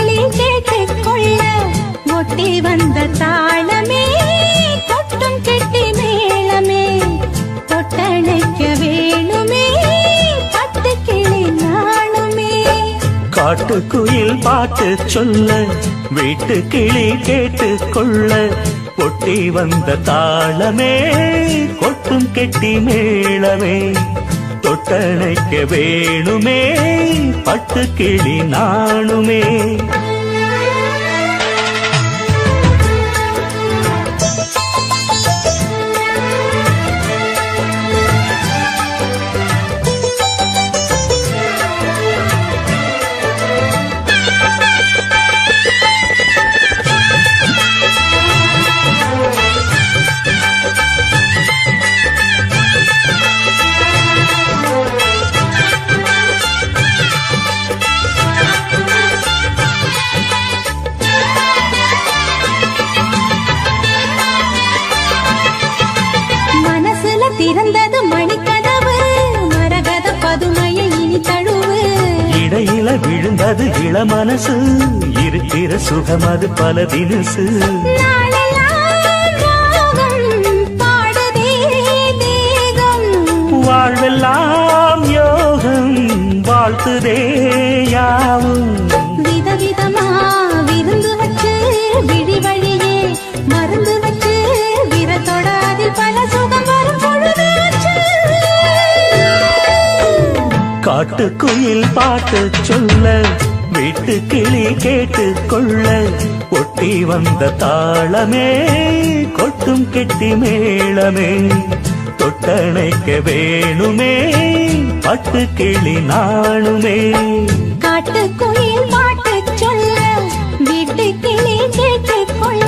கிளி கேட்டுக்கொள்ள ஒட்டி வந்த தாளமே கொட்டும் கெட்டி மேளமே தொட்டணைக்க வேணுமே பட்டு கிளி நாணுமே. காட்டுக்குயில் பாட்டு சொல்ல வீட்டு கிளி கேட்டுக்கொள்ள ஒட்டி வந்த தாளமே கொட்டும் கெட்டி மேளமே தொட்டணைக்க வேணுமே பட்டு கிளி நாணுமே. திறந்தது மணிக்கதவு மரகத பதுமையை இனி தழுவு. இடையில விழுந்தது இளமனசு இருக்கிற சுகமது பல தினசு. பாடுதே தேகம் வாழ்வெல்லாம் யோகம் வாழ்த்துதே யாவும். விதவிதமா விருந்து வச்சு விழி வழியே மருந்து வச்சு விரத்தோட அதில் பல சுகம் வரும். காட்டுக்குயில் பாட்டு சொல்ல வீட்டு கிளி கேட்டுக்கொள்ள ஒட்டி வந்த தாளமே கொட்டும் கெட்டி மேளமே தொட்டணைக்க வேணுமே பட்டு கிளி நாணுமே. காட்டுக்குயில் பாட்டு சொல்ல வீட்டு கிளி கேட்டுக்கொள்ள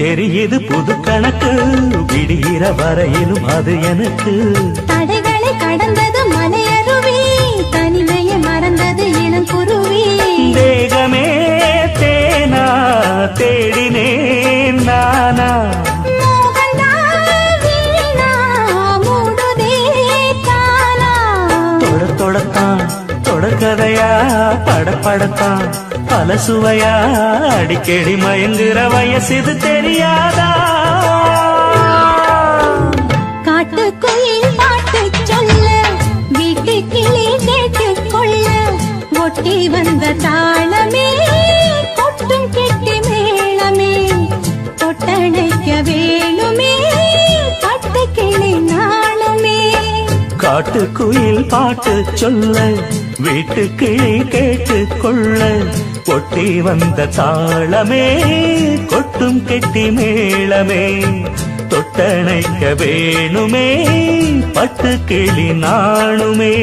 தெரியுது புது கணக்கு விடுகிற வரையிலும் அது எனக்கு. தடைகளை கடந்தது மலையருவி தனிமையை மறந்தது இளங்குருவி. தேகமே தேனா தேடினேன் நானா தொடத்தான் தொடர்கதையா படப்படத்தான் பல சுவையா அடிக்கடி மயங்குற வயசு தெரியாதா. காட்டுக்குயில் பாட்டு சொல்ல வீட்டு கிளி கேட்டுக்கொள்ள ஒட்டி வந்த தாளமே கொட்டும் கெட்டி மேளமே தொட்டணைக்க வேணுமே பட்டு கிளி நாணுமே. காட்டுக்குயில் பாட்டு சொல்ல வீட்டு கிளி கேட்டுக்கொள்ள ஒட்டி வந்த தாளமே கொட்டும் கெட்டி மேளமே தொட்டணைக்க வேணுமே பட்டு கிளி நாணுமே.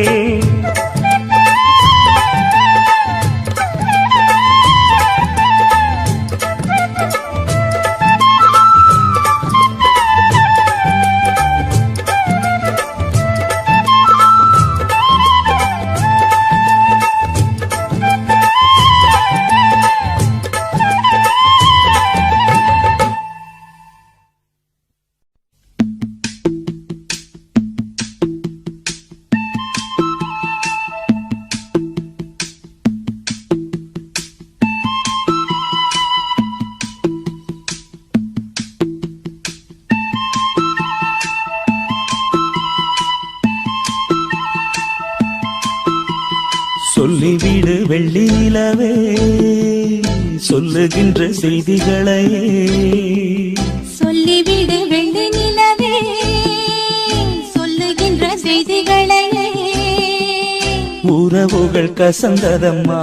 சொல்லிவிடு வெள்ளி நிலவே சொல்லுகின்ற செய்திகளை. சொல்லிவிடு வெள்ளி நிலவே சொல்லுகின்ற செய்திகளை. உறவுகள் கசந்ததம்மா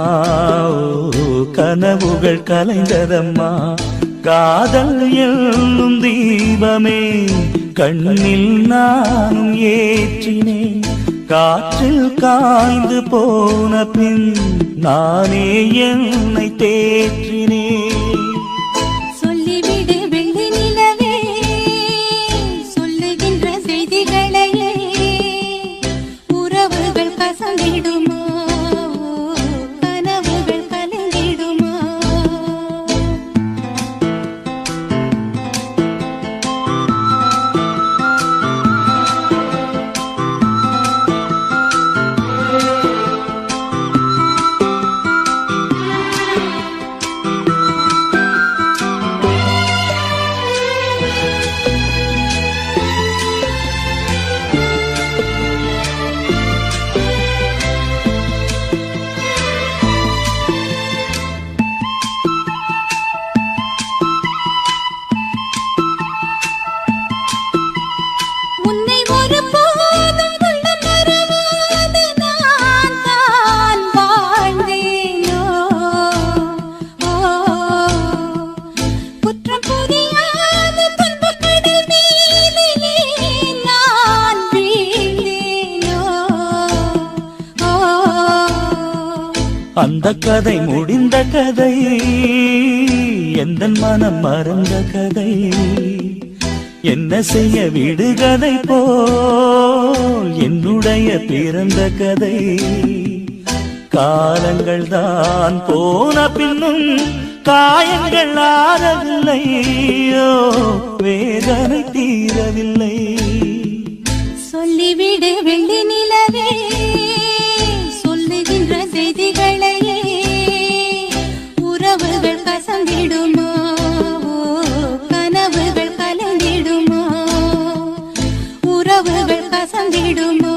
கனவுகள் கலைந்ததம்மா காதல் என்னும் தீபமே கண்ணில் நானும் ஏற்றினேன் காற்றில் காய்ந்து போன பின் நானே என்னை தேற்றினேன். சொல்லிவிடு வெள்ளி நிலவே சொல்லுகின்ற செய்திகளையே உறவுகள் கசந்திடுமா கனவுகள் கலங்கிடுமா உன்னை ஒருபோதும் உள்ளம் மறவாது நான் தான் வாழ்ந்தேனோ குற்றம் புரியாத துன்பக் கடல் மேலே நான் வீழ்ந்தேனோ அந்த கதை முடிந்த கதை, எந்தன் மனம் மறந்த கதை. என்ன செய்ய விடுகதை போல் என்னுடைய பிறந்த கதை. காலங்கள் தான் போன பின்னும் காயங்கள் ஆறவில்லையோ, வேதனை தீரவில்லை. சொல்லிவிடு வெள்ளி நிலவே சொல்லுகின்ற செய்திகளையே உறவுகள் கசந்திடுமா கனவுகள் கலந்திடுமா உறவுகள் கசந்திடுமா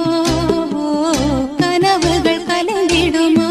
கனவுகள் கலந்திடுமா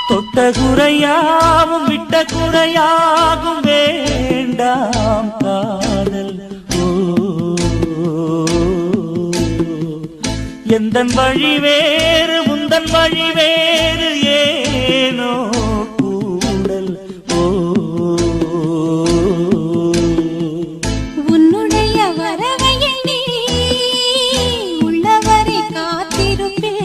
தொட்ட குறையாவும் விட்ட குறையாகும் வேண்டாம் காதல். ஓ எந்தன் வழி வேறு உந்தன் வழி வேறு ஏனோ கூடல். ஓ உன்னுடைய வரவை எண்ணி உள்ளவரை காத்திருப்பேன்.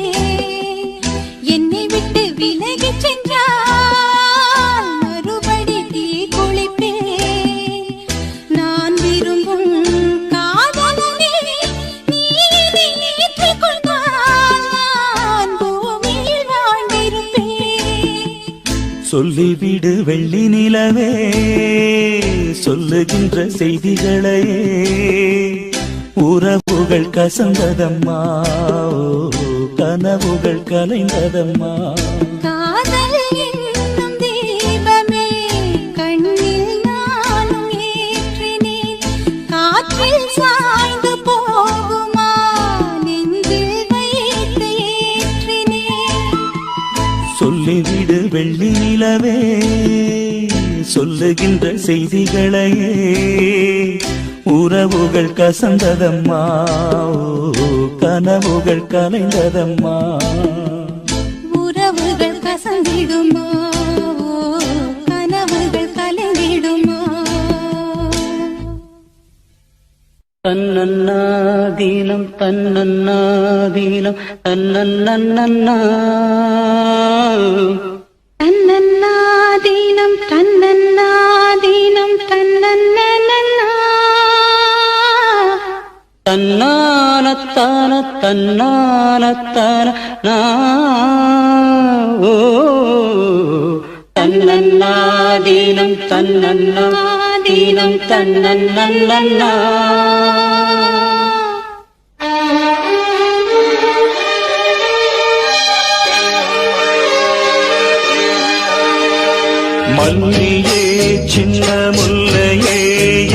என்னை விட்டு விலகிச் சென்றால் மறுபடி தீ குளிப்பேன். நான் விரும்பும் காதலனே நீ என்னை ஏற்றுக்கொண்டால் நான் பூமியில் வாழ்ந்திருப்பேன். சொல்லிவிடு வெள்ளி நிலவே சொல்லுகின்ற செய்திகளையே உறவுகள் கசந்ததம்மா கனவுகள் கலைந்ததம்மா. காதல் என்னும் தீபமே கண்ணில் நானும் ஏற்றினேன். காற்றில் சாய்ந்து போகுமா நெஞ்சில் வைத்து ஏற்றினேன். சொல்லிவிடு வெள்ளி நிலவே சொல்லுகின்ற செய்திகளையே உறவுகள் கசந்ததம்மா கனவுகள் கலைந்ததம்மா. உறவுகள் கசந்திடுமா கனவுகள் கலந்திடுமா. தன்னன்னாதீனம் தன்னன்னாதீனம் தன்னன்னன்னா தன்னன்னாதீனம் தன்னன்னாதீனம் தன்னன்னன்னா தன்னானத்தான தன்னானத்தான ஓ தன்னன்னாதீனம் தன்னன்னாதீனம் தன்னன்னன்னா. மல்லியே சின்ன முல்லையே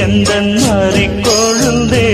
எந்தன் மாறிக்கொழுந்தே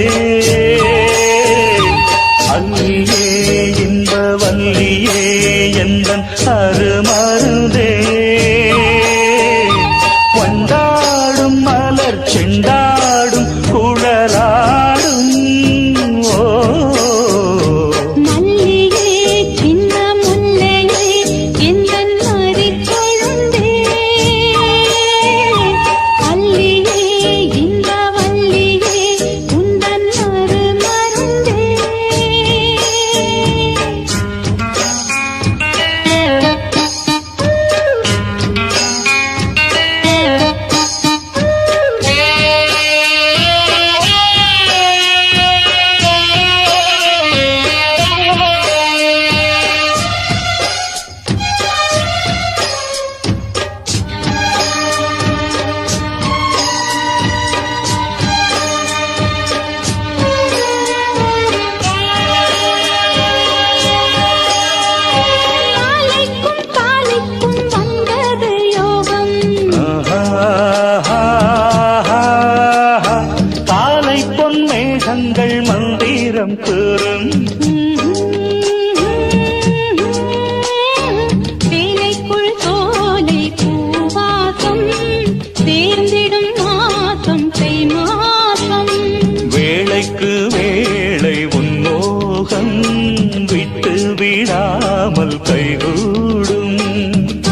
விடாமல் கைகூடும்.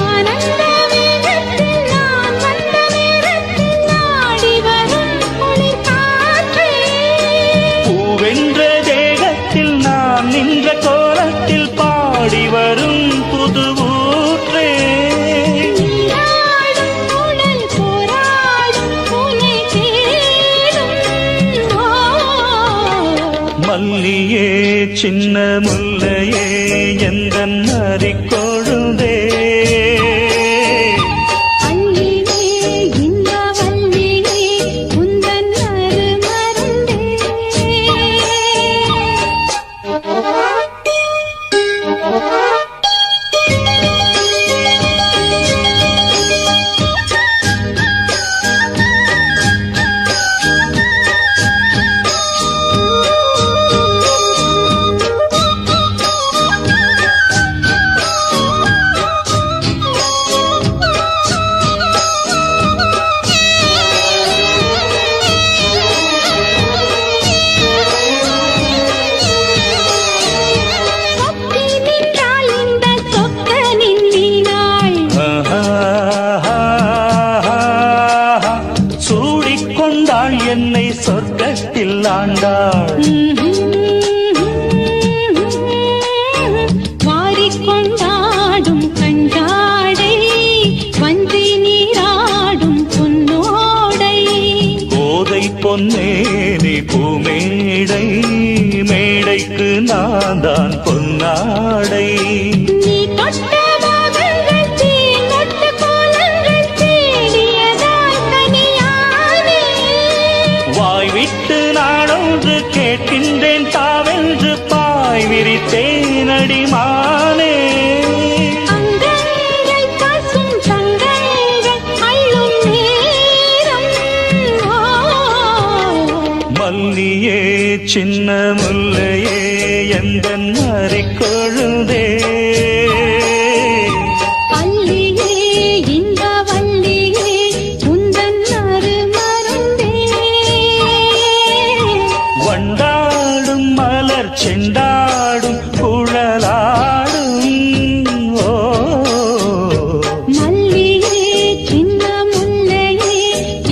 ஆனந்த வேகத்தில் நான் வந்த நேரத்தில் நாடி வரும் குளிர் காற்றே. பூவென்ற தேகத்தில் நான் நின்ற கோலத்தில் பாடி வரும் புது ஊற்றே. நீராடும் உடல் போராடும் உன்னை தேடும். மல்லியே சின்ன முல்லையே எந்தன் அறிக்கொழுந்தே. அள்ளியே இந்த வள்ளியே உந்தன் அருமருந்தே. சொக்கி நின்றால் இந்த சொக்கனின் வீணாள். சூடிக்கொண்டாள் என்னை சொர்க்கத்தில் ஆண்டாள். வாரிக்கொண்டாடும் கண்டாடை வஞ்சி நீராடும் பொன்னோடை. கோதை பொன்னேனி பூமேடை மேடைக்கு நான் தான் பொன்னாடை. நீ தொட்ட பாகங்கள் தேன் மொட்டு கோலங்கள் தேடியதால் தனியானே. வாய் விட்டு நாடொன்று கேட்கின்றேன் தாவென்று பாய் விரித்தேன் அடிமானே. அங்கங்கள் பசும் தங்கங்கள் அள்ளும் நேரம். மல்லியே சின்ன முல்லையே எந்தன் அறிக்கொழுந்தே. அள்ளியே இந்த வள்ளியே உந்தன் அருமருந்தே. வண்டாடும் மலர் செண்டாடும் குழலாடும். ஓ மல்லியே சின்ன முல்லையே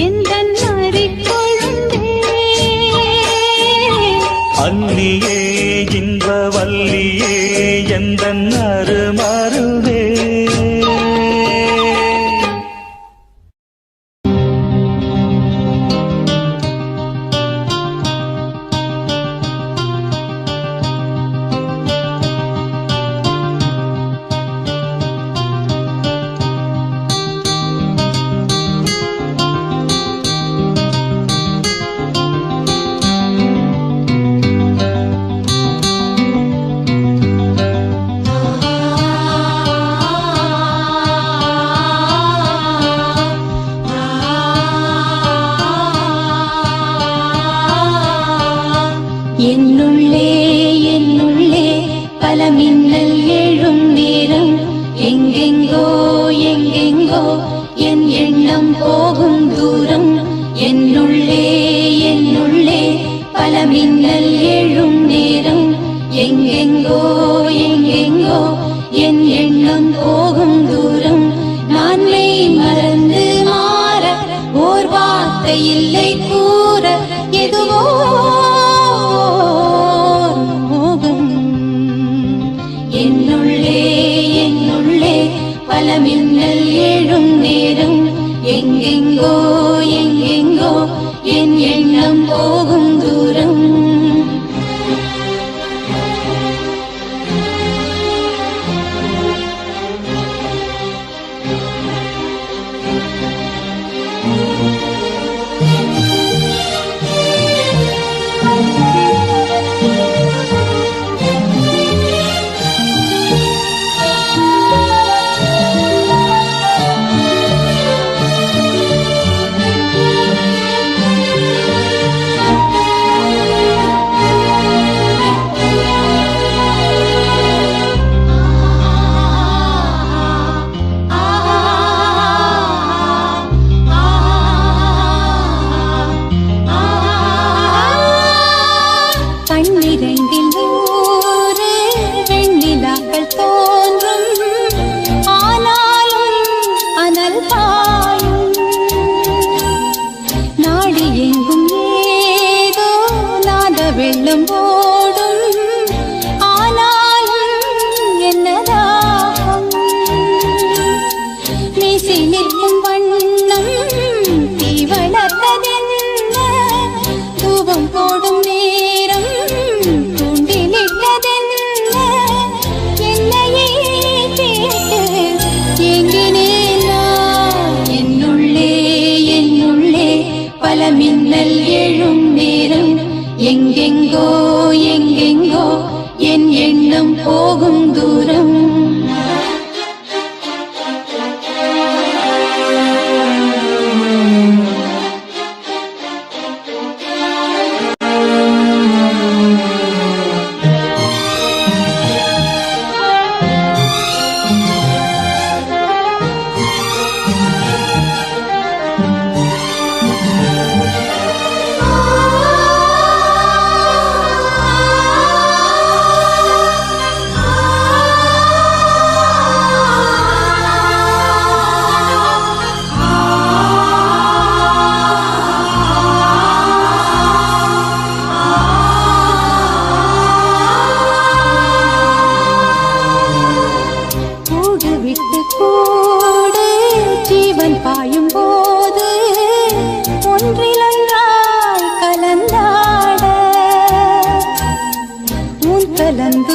எந்தன் அரிக்கொழுந்தே. அல்லியே இன்ப வல்லியே எந்தன் அருமருவே. என்னுள்ளே என்னுள்ளே பல மின்னல் எழும் நேரம். எங்கெங்கோ எங்கெங்கோ என் எண்ணம் போகும் தூரம். என்னுள்ளே என்னுள்ளே பல மின்னல் எழும் நேரம். எங்கெங்கோ எங்கெங்கோ என் எண்ணம் போகும் தூரம். நான் மெய் மறந்து மாற ஓர் வார்த்தை இல்லை கூற. எதுவோ மோகம் என்னுள்ளே என்னுள்ளே பல மின்னல் எழும் நேரம். எங்கெங்கோ எங்கெங்கோ என் எண்ணம் போகும் தூரம்.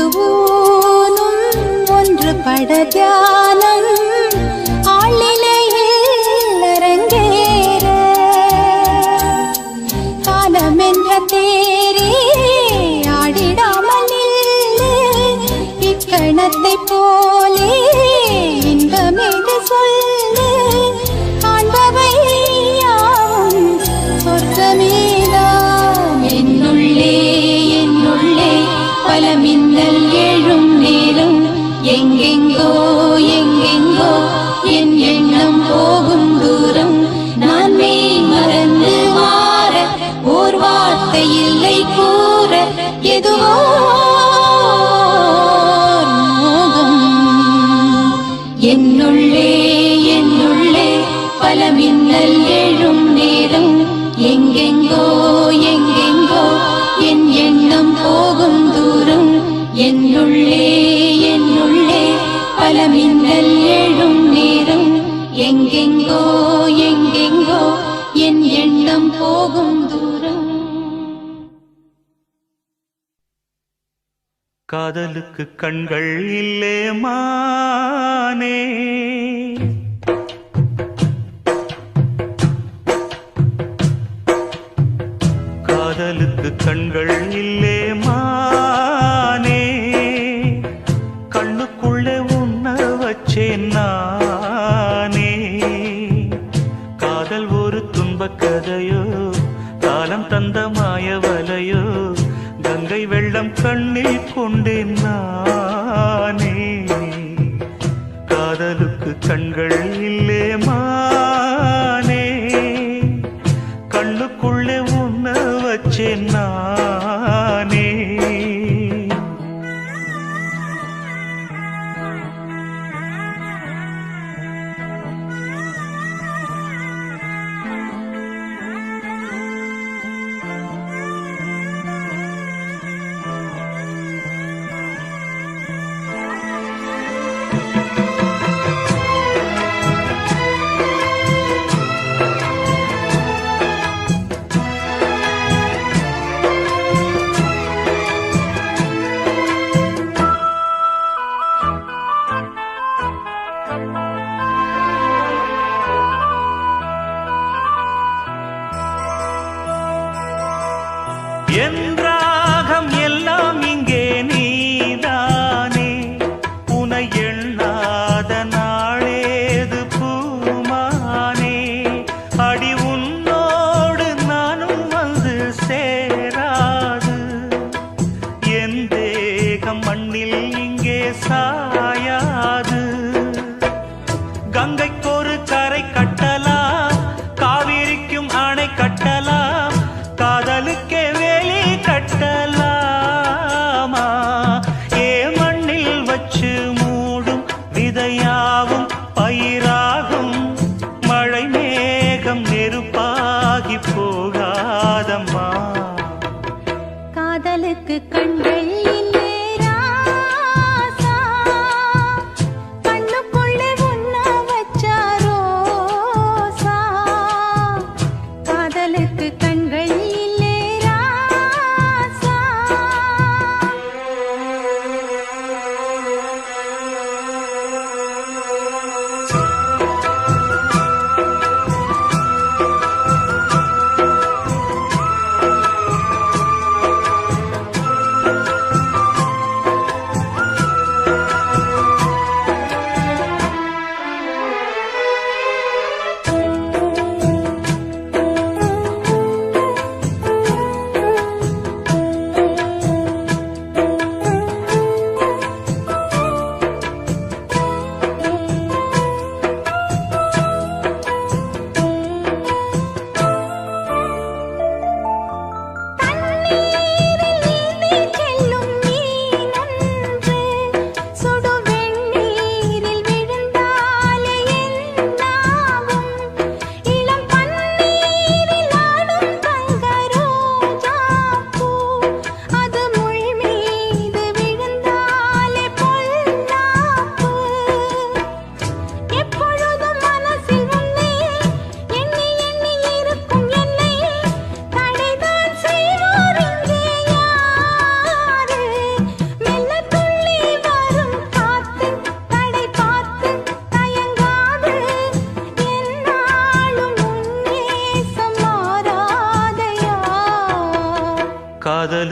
ஒன்று ஊனும் ஒன்று பட தியானம் ஆளிலையில் அரங்கேற காலம் என்ற தேரே ஆடிடாமல் இக்கணத்தை போலே இன்பமேது சொல்லு காண்பவை யாவும் சொர்க்கமேதாம் என்னுள்ளே என்னுள்ளே பல மின்னல் எழும் நேரம் எங்கெங்கோ எங்கெங்கோ என் எண்ணம் போகும் தூரம் நான் மெய் மறந்து மாற ஓர் வார்த்தை இல்லை கூற எதுவோ மோகம் என்னுள்ளே என்னுள்ளே பல மின்னல் எழும் நேரம் எங்கெங்கோ எங்கெங்கோ என் எண்ணம் போகும் தூரம் என்னுள்ளே என்னுள்ளே பல மின்னல் எழும் நேரம் எங்கெங்கோ எங்கெங்கோ என் எண்ணம் போகும் தூரம். காதலுக்கு கண்கள் இல்லே மானே காதலுக்கு கண்கள் இல்லே மானே கண்ணுக்குள்ளே உன்ன வச்சேன் நானே காதல் ஒரு துன்பக் கதையோ காலம் தந்த மாயவலையோ கங்கை வெள்ளம் கண்ணில் கொண்டேன் நானே காதலுக்கு கண்கள் இல்லே மானே கண்ணுக்குள்ளே உன்ன வச்சேன் நானே என் ராகம் எல்லாம் இங்கே நீதானே உனை எண்ணாத நாளேது பூமானே அடி உன்னோடு நானும் வந்து சேராது என் தேகம் மண்ணில் இங்கே சாயாது கங்கைக்கொரு கரை கட்டலாம் காவிரிக்கும் அணை கட்டலாம் காதலுக்கே வேலி கட்டலாமா ஏ மண்ணில் வச்சு மூடும் விதையாவும் பயிராகும் மழை மேகம் நெருப்பாகி போகாதம்மா காதலுக்கு கண்கள் இல்லே ராசா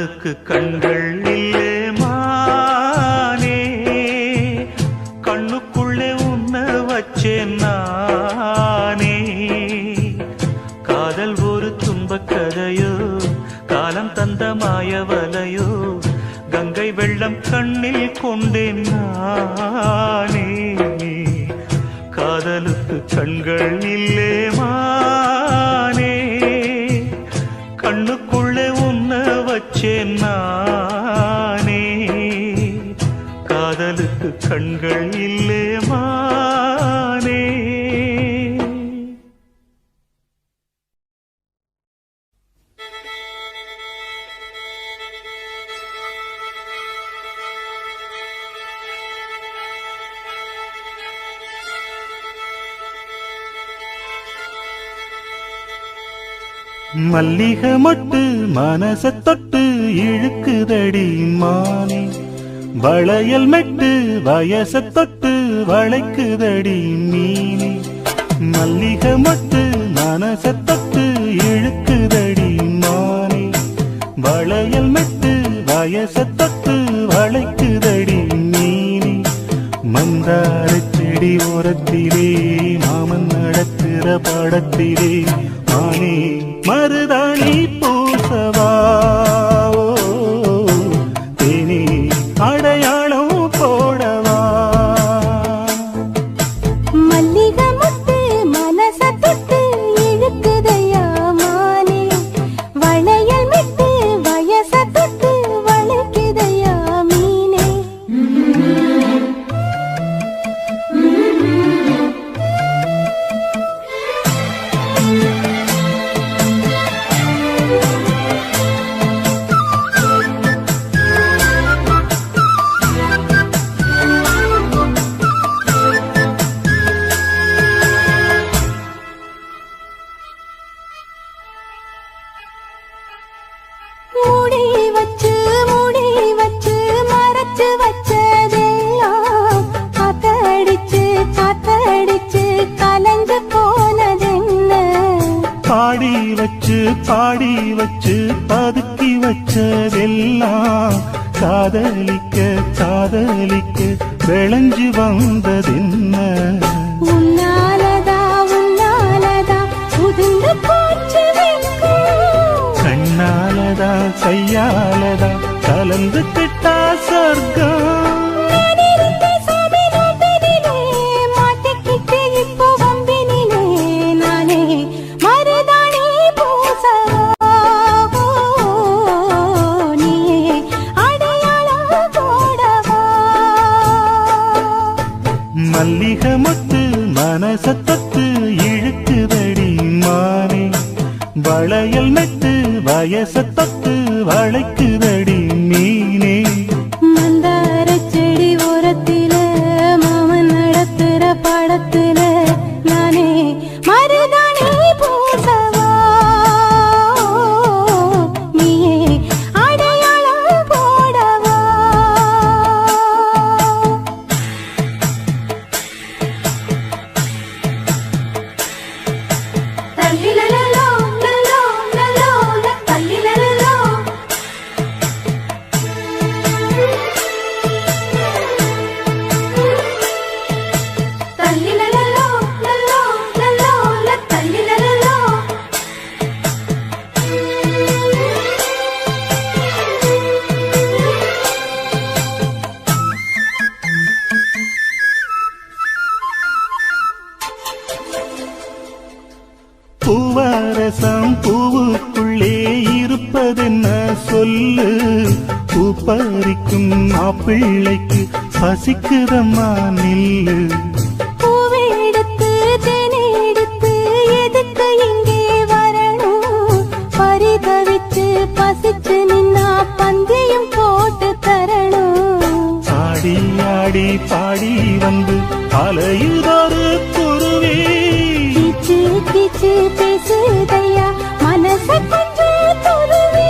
காதலுக்கு கண்கள் இல்லே மானே, கண்ணுக்குள்ளே உன்ன வச்சேன் நானே. காதல் ஒரு துன்பக் கதையோ, காலம் தந்த மாயவலையோ, கங்கை வெள்ளம் கண்ணில் கொண்டேன் நானே. காதலுக்கு கண்கள் இல்லே மானே, கண்ணுக்குள்ளே உன்ன வச்சேன் நானே. காதலுக்கு கண்கள் இல்லே மானே. மல்லிகை மொட்டு மனச தொட்டு இழுக்குதடி மானே, வளையல் மெட்டு வயச தொட்டு வளைக்குதடி மீனே. மல்லிகை மொட்டு மனச தொட்டு இழுக்குதடி மானே, வளையல் மெட்டு வயச தொட்டு வளைக்குதடி மீனே. மந்தார செடி ஓரத்திலே மாமன் நடத்துற படத்திலே மானே மருதாணி பூசவா, தேனி அடையாளம் போடவா. மல்லிகை முட்டு மனச தொட்டு இழுக்குதையா மானே, வளையல் மிட்டு வயச தொட்டு வளைக்குதையா மீனே. பாடி வச்சு பதுக்கி வச்சதெல்லாம் காதலிக்க காதலிக்க விளைஞ்சு வந்ததென்ன. உன்னாலதா உன்னாலதா உதிர்ந்து போச்சு கண்ணாலதா கையாலதா கலந்து கிட்டா சொர்க்கம். மல்லிகை மொட்டு மனச தொட்டு இழுக்குதடி மானே, வளையல் மெட்டு வயச தொட்டு வளைக்குதடி மீனே. மந்தார செடி ஓரத்தில மாமன் நடத்துற படத்துல நானே மருதாணி பூசவா, நீயே அடையாளம் போடவா. பூவரசம் பூவுக்குள்ளே இருப்பதென்ன சொல்லு, பூப்பறிக்கும் மாப்பிள்ளைக்கு பசிக்குதம்மா நில்லு. பூவெடுத்து தேனெடுத்து எதுக்கு இங்கே வரணும், பரிதவிச்சு பசிச்சு நின்னா பந்தியும் போட்டு தரணும். ஆடி ஆடி பாடி வந்து அலையுதொரு குருவி, கீச்சு கீச்சு பேசுதையா மனச கொஞ்சம் துருவி.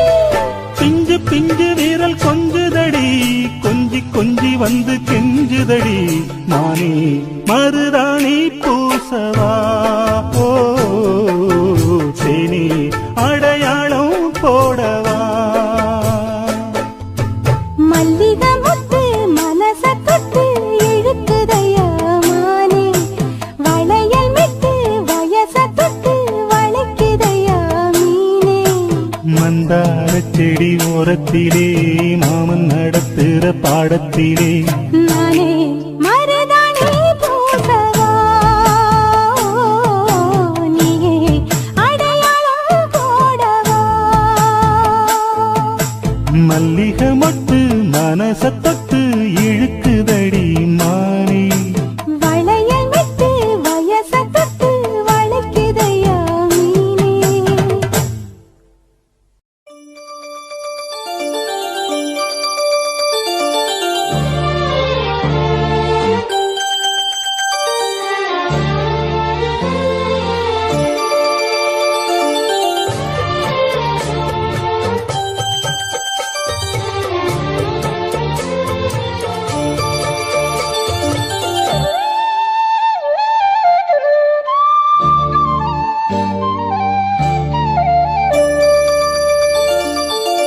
பிஞ்சு பிஞ்சு வீரல் கொஞ்சுதடி கொஞ்சி கொஞ்சி வந்து கெஞ்சுதடி மானே மருதாணி பூசவா, ஓ தேனி அடையாளம் போடவா. மாடத்திலே மாமன் நடத்துற பாடத்திலே நானே மருதாணி பூசவா நீயே அடையாளம் போடவா மல்லிகை மொட்டு மனச தொட்டு இழுக்குதடி மானே வளையல் விட்டு வயச தொட்டு வளைக்குதையா மீனே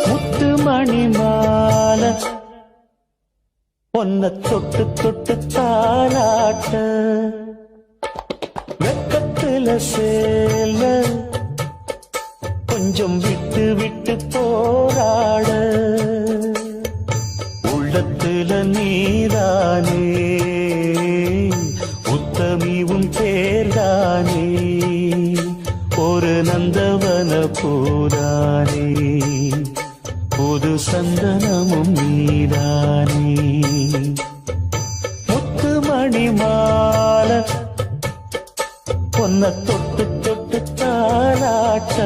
முத்து மணி மாலை பொன்ன தொட்டு தொட்டு தாலாட்ட வெக்கத்துல சேல கொஞ்சம் விட்டு விட்டு போராட உள்ளத்துல நீதானே உத்தமி உன் பேர்தானே ஒரு நந்தவன பூதானே புது சந்தனமும் நீதானே முத்து மணி மாலை பொன்ன தொட்டு தொட்டு தாலாட்ட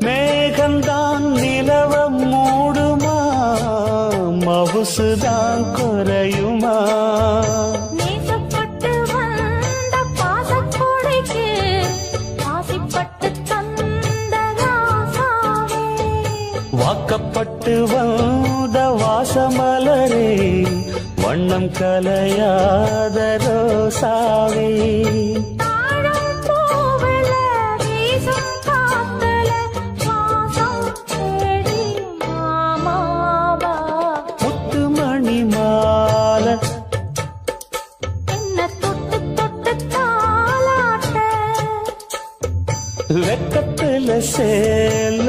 மேகந்தான் நிலவம் மூடுமா மவுசுதான் குறையுமா நேசப்பட்டு வந்த பாசக்கொடைக்கு ஆசைப்பட்டு தந்த ராசாவே வாக்கப்பட்டு வந்த வாசமலரே வண்ணம் கலையாத ரோசாவே தாழம் பூவுல வீசும் காத்துல வாசம் தேடி மாமாவா முத்து மணி மாலை என்ன தொட்டு தொட்டு தாலாட்ட வெக்கத்துல சேல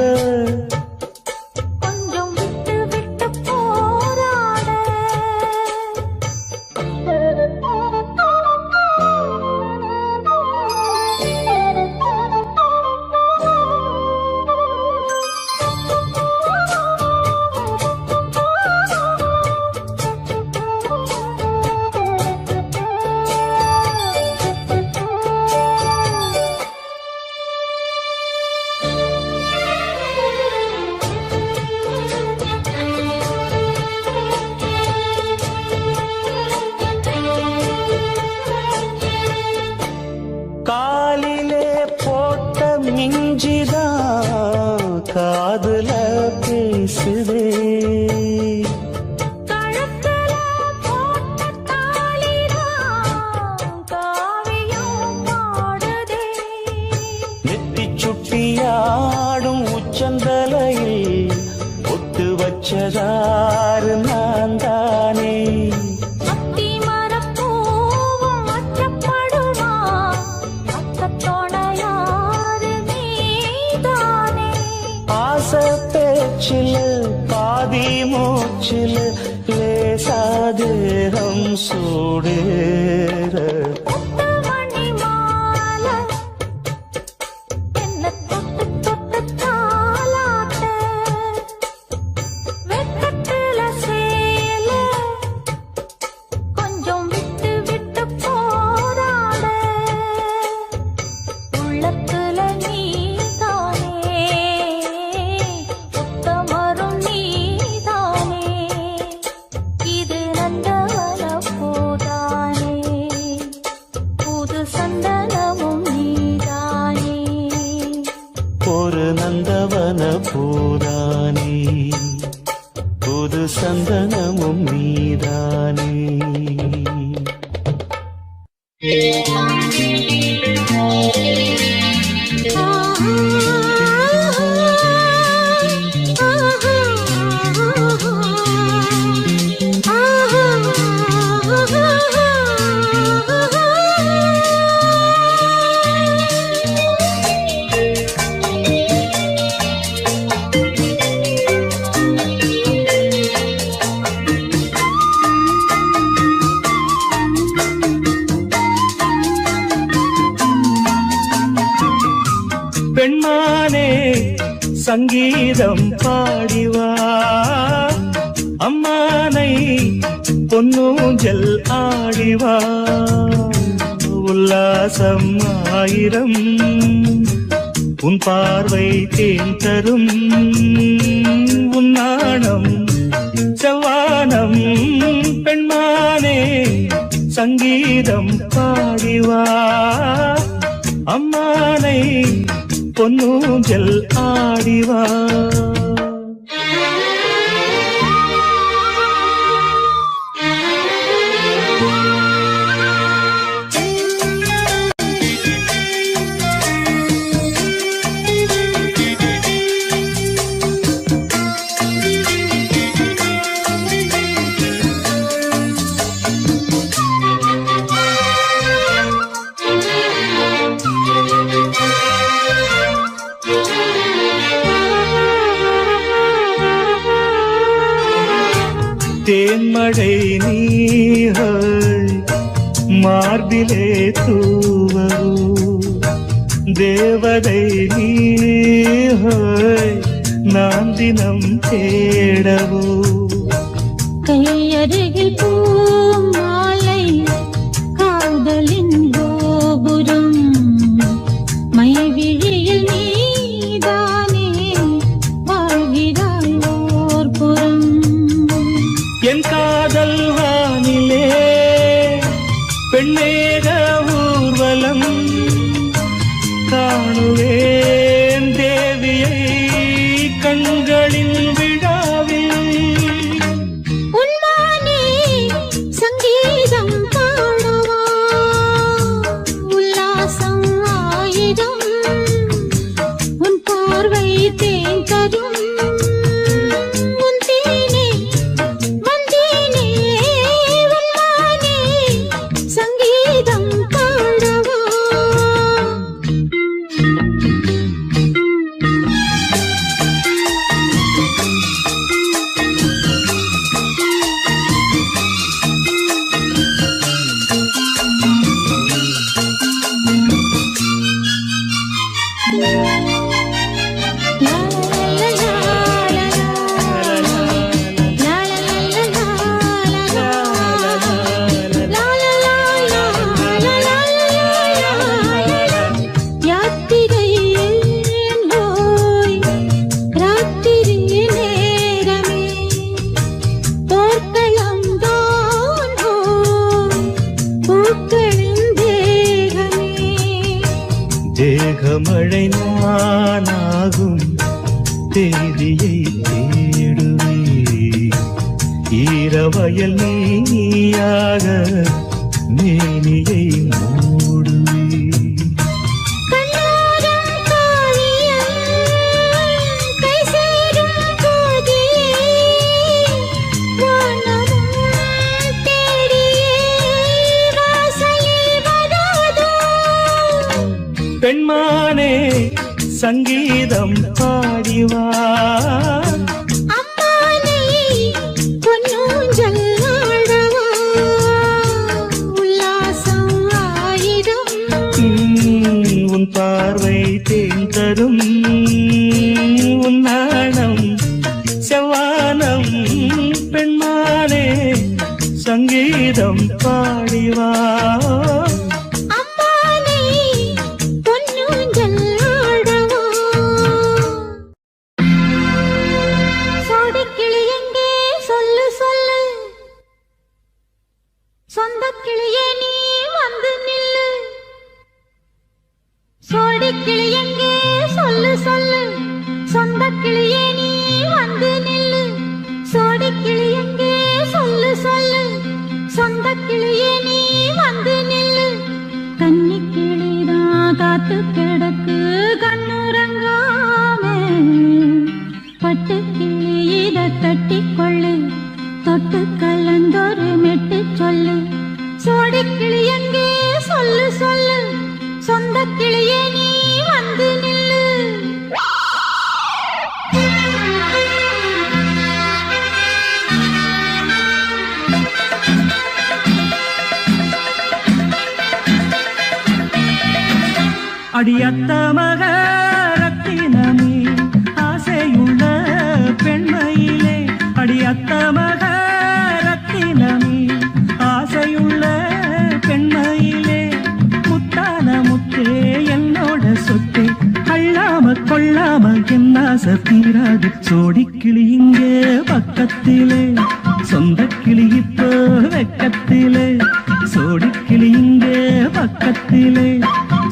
கொஞ்சம் விட்டு விட்டு போராட காலிலே போட்ட மிஞ்சிதான் காதுல பேசுதே கழுத்துல போட்ட தாலிதான் காவியம் பாடுதே நெத்தி சுட்டியாடும் உச்சந்தலையில் ஒட்டு வச்சதாறு நான் தானே அத்தி மரப்பூவும் அச்சப்படுமா அச்சத்தோணையாறு நீதானே ஆசை பேச்சில் பாதி மூச்சில் லேசாதேகம் சூடேற முத்து மணி மாலை என்ன தொட்டு தொட்டு தாலாட்ட வெக்கத்துல சேல கொஞ்சம் விட்டு விட்டு போராட உள்ளத்துல நீதானே சந்தனமும் நீதானே. பெண்மானே சங்கீதம் பாடிவா, அம்மானை பொன்னூஞ்சல் ஆடிவா. உல்லாசம் ஆயிரம் உன் பார்வை தேன் தரும், உன் நாணம் செவ்வானம். பெண்மானே சங்கீதம் பாடிவா, அம்மானை பொன்னூஞ்சல் ஆடிவா. தேன்மழை நீகள் மார்பிலே தூவரோ, தேவதை நீகள் நான் தினம் தேடவோ. கையருகில் பூ மாலை காதலின் கோபுரம், மைவிழியில் நீதானே வாழ்கிறாய் ஓர் புறம். என் காதல் வானிலே பெண்ணேக ஊர்வலம் காணுவேன் தேவியை கண்களின் விழாவில். உன்மானே சங்கீதம் பாடவா, உல்லாசம் ஆயிரம் உன் பார்வை தேன் தரும். தேகமழை நானாகும் தேதியை தேடுவே, ஈரவயல் நீயாக மேனியை மூடுவே. பெண்மானே சங்கீதம் பாடிவா, அம்மானை பொன்னூஞ்சல் ஆடவா. உல்லாசம் ஆயிரம் உன் பார்வை தேன் தரும், உன் நாணம் செவ்வானம். பெண்மானே சங்கீதம் பாடிவா. சொந்தக்கிளியே நீ வந்து நில்லு, சோடிக்கிளி எங்கே சொல்லு சொல்லு. சொந்தக்கிளியே நீ வந்து நில்லு, சோடிக்கிளி கட்டிக்கொள்ளு தொட்டு கலந்தொரு மெட்டு சொல்லு சோடி கிளி எங்கே சொல்லு சொல்லு சொந்த கிளியே நீ வந்து நில்லு அடியத்த மக ரத்தினமே ஆசையுள்ள பெண்மையிலே அடியத்த மக ரத்தினமே ஆசையுள்ள பெண்மையிலே முத்தான முத்தே என்னோட சொத்தே அள்ளாம கொள்ளாம என் ஆசை தீராது சோடி கிளி இங்கே பக்கத்திலே சொந்த கிளி இப்போ வெக்கத்திலே சோடி கிளி இங்கே பக்கத்திலே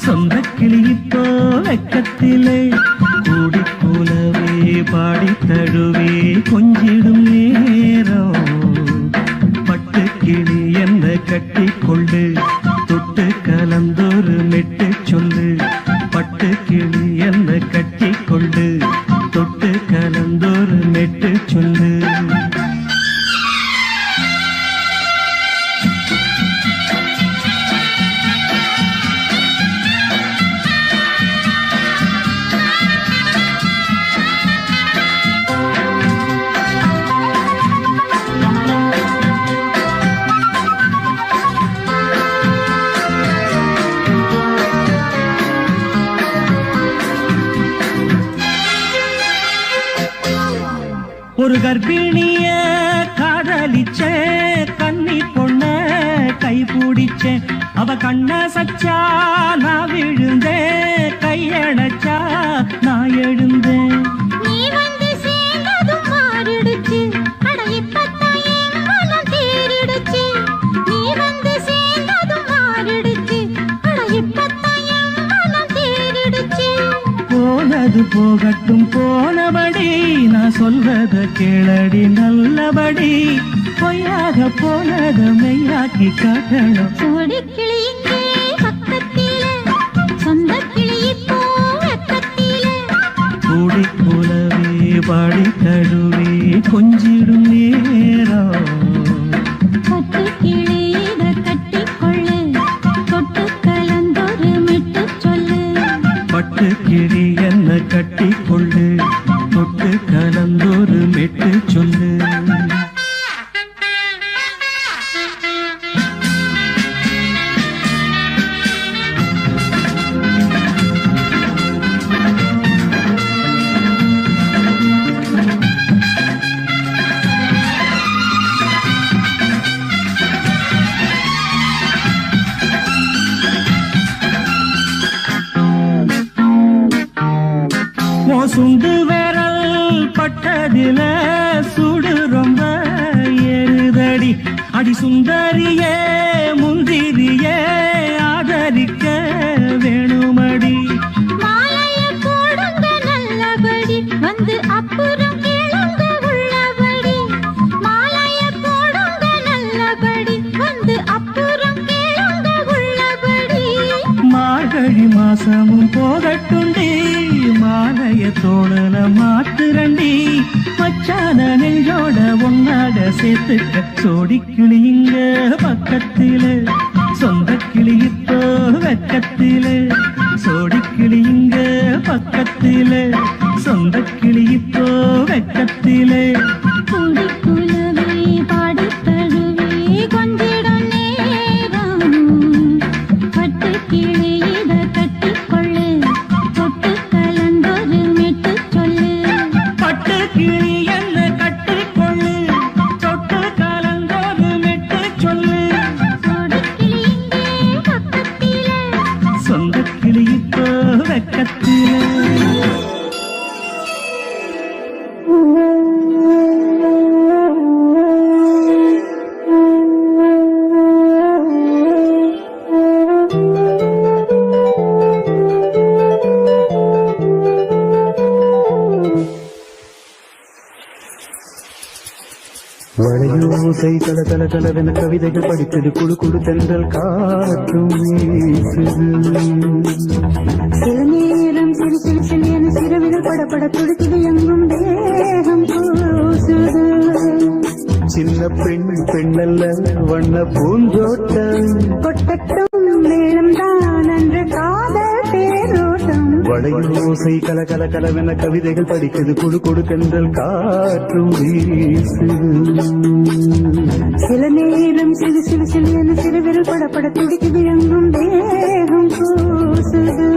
சொந்த கிளி இப்போ வெக்கத்திலே கூடி போலவே பாடி தழுவே கொஞ்சிடும் நேரம் பட்டு கிளி என்ன கட்டி கொண்டு தொட்டு கலந்தொரு மெட்டு சொல்லு பட்டு கிளி என்ன கட்டி கொண்டு தொட்டு கலந்தொரு மெட்டு சொல்லு ஒரு கர்ப்பிணிய காதலிச்ச கன்னி பொண்ண கை பிடிச்ச அவ கண்ண சச்சா நான் விழுந்தேன் கையணைச்சா நான் எழுந்தேன் நீ வந்து சேர்ந்ததும் மாறிடுச்சு அட இப்பத்தான் என் மனம் தேறிடுச்சு நீ வந்து சேர்ந்ததும் மாறிடுச்சு அட இப்பத்தான் என் மனம் தேறிடுச்சு போனது போகட்டும் போனபடி நான் சொல்வத கேளடி நல்லபடி பொய்யாக போனத மெய்யாக்கி காட்டணும் சோடி கிளி இங்கே பக்கத்திலே சொந்த கிளி இப்போ வெக்கத்திலே கூடி போலவே பாடி தழுவே கொஞ்சிடும் நேரம் பட்டு கிளி இத கட்டிக்கொள்ளு தொட்டு கலந்தொரு மெட்டு சொல்லு பட்டு கிளி என்ன கட்டி கொள்ளு தொட்டு கலந்தொரு மெட்டு சொல்லு சுண்டு விரல் பட்டதில சுடு ரொம்ப ஏறுதடி அடி சுந்தரியே முந்திரியே ஆதரிக்க வேணுமடி மாலைய போடுங்க நல்லபடி வந்து அப்புறம் கேளுங்க உள்ளபடி மாலைய போடுங்க நல்லபடி வந்து அப்புறம் கேளுங்க உள்ளபடி மார்கழி மாசமும் போகட்டுண்டி மாலைய தோழல மாத்துரண்டி மச்சான நெஞ்சோட ஒன்னாக சேர்த்துக்க சோடி கிளி இங்க பக்கத்திலே சொந்த கிளி இப்போ வெக்கத்திலே சோடி கிளி இங்க பக்கத்திலே சொந்த கிளி இப்போ வெக்கத்திலே கூடி குலவே பாடி தழுவே கொஞ்சிடும் நேரம் பட்டு கிளி இத கட்டிக்கொள்ளு தொட்டு கலந்தொரு மெட்டு சொல்லு பட்டு கிளி என்ன கட்டிக்கொள்ளு தொட்டு கலந்தொரு மெட்டு சொல்லு சோடி கிளி இங்கே பக்கத்திலே சொந்த கிளி இப்போ வெக்கத்திலே வளையோசை தல தல தலவென கவிதைகள் படித்தது குழு குழு தென்றல் காற்றும் வீசுது. சில நேரம் சிறு சிறு சிறு என சிறுவிரல் படப்பட துடிக்குது எங்கும் தேகம் கூசுது சின்ன பெண் பெண்ணல்ல வண்ண பூந்தோட்டம் கொட்டட்டும் மேளம் தான் அன்று காதல் தேரோட்டம் வளையோசை கல கல கலவென கவிதைகள் படிக்குது குடு கொடுக்கென்றல் காற்றும் வீசுது சில நேரம் சிறு சிறு சிறு என சிறுவிரல் படப்பட துடிக்குது எங்கும் தேகம் கூசுது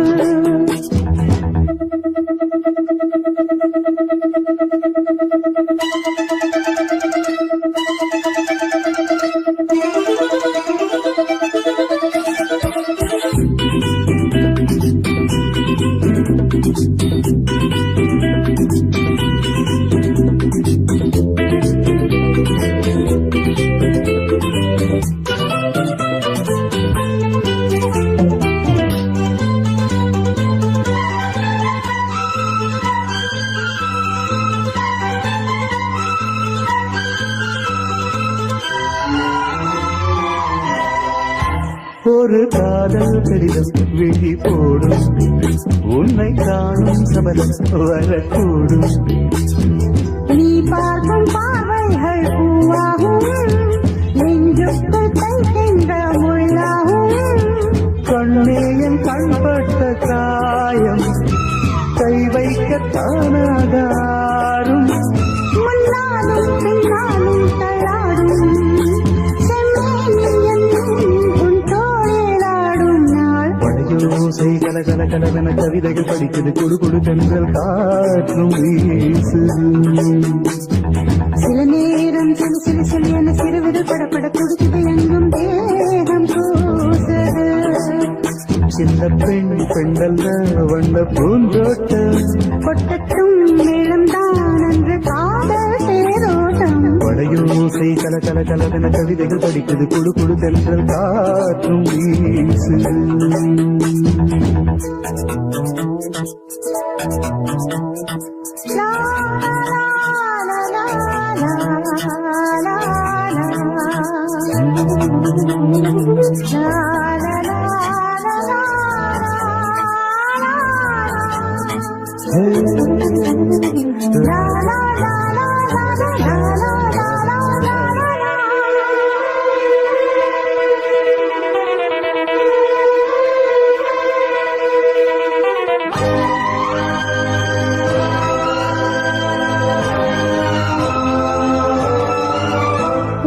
ஒரு காதல் கடிதம் விழி போடும் உன்னை காணும் சபலம் வரக்கூடும் நீ பார்க்கும் பார்வைகள் பூவாகும் நெஞ்சுக்கு தைக்கின்ற முள்ளாகும் கண்ணேயன் கண்பட்ட காயம் கை வைக்கத்தானாகாரும் முன்னாலும் பின்னாலும் தள்ளாடும் வளையோசை கல கல கலவென கவிதைகள் படிக்குது குடு குடு தென்றல் காற்றும் வீசுது சில நேரம் சிறு சிறு சிறு என சிறுவிரல் படப்பட துடிக்குது எங்கும் தேகம் கூசுது சின்ன பெண் பெண்ணல்ல வண்ண பூந்தோட்டம் கொட்டட்டும் மேளம் தான் அன்று காதல் தேரோட்டம் வளையோசை கல கல கலவென கவிதைகள் படிக்குது குடு குடு தென்றல் காற்றும் வீசுது லா லா லா லா லா லா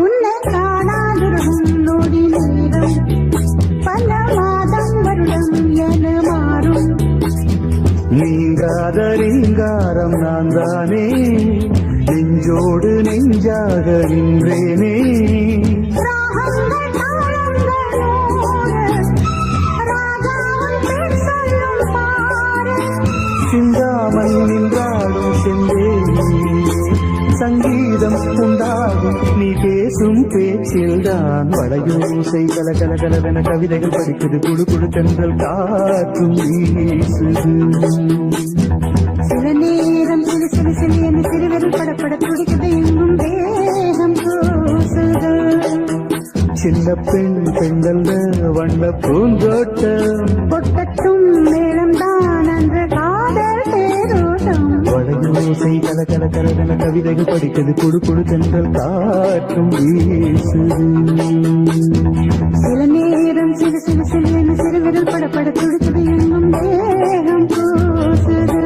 உன்னை காணாதிருக்கும் நொடி நேரம் பல மாதம் வருடம் என மாறும் நீங்காத ரீங்காரம் நான் தானே நெஞ்சோடு நெஞ்சாக நின்றேனே ராகங்கள் தாளங்கள் நூறு ராஜாவும் பேர் சொல்லும் பாரு சிந்தாமல் நின்றாலும் சென்றேனே சங்கீதம் உண்டாகும் நீ பேசும் பேச்சில்தான் வளையோசை கல கல கலவென கவிதைகள் படிக்குது குடு குடு தென்றல் காற்றும் வீசுது சில நேரம் சிறு சிறு சிறு என சிறுவிரல் படப்பட துடிக்குது எங்கும் தேகம் கூசுது சின்ன பெண் பெண்ணல்ல வண்ண பூந்தோட்டம் கொட்டட்டும் மேளம் தான் அன்று காதல் தேரோட்டம் வளையோசை கல கல கலவென கவிதைகள் படிக்குது குடு குடு தென்றல் காற்றும் வீசுது சில நேரம் சிறு சிறு சிறு என சிறுவிரல் படப்பட துடிக்குது எங்கும் தேகம் கூசுது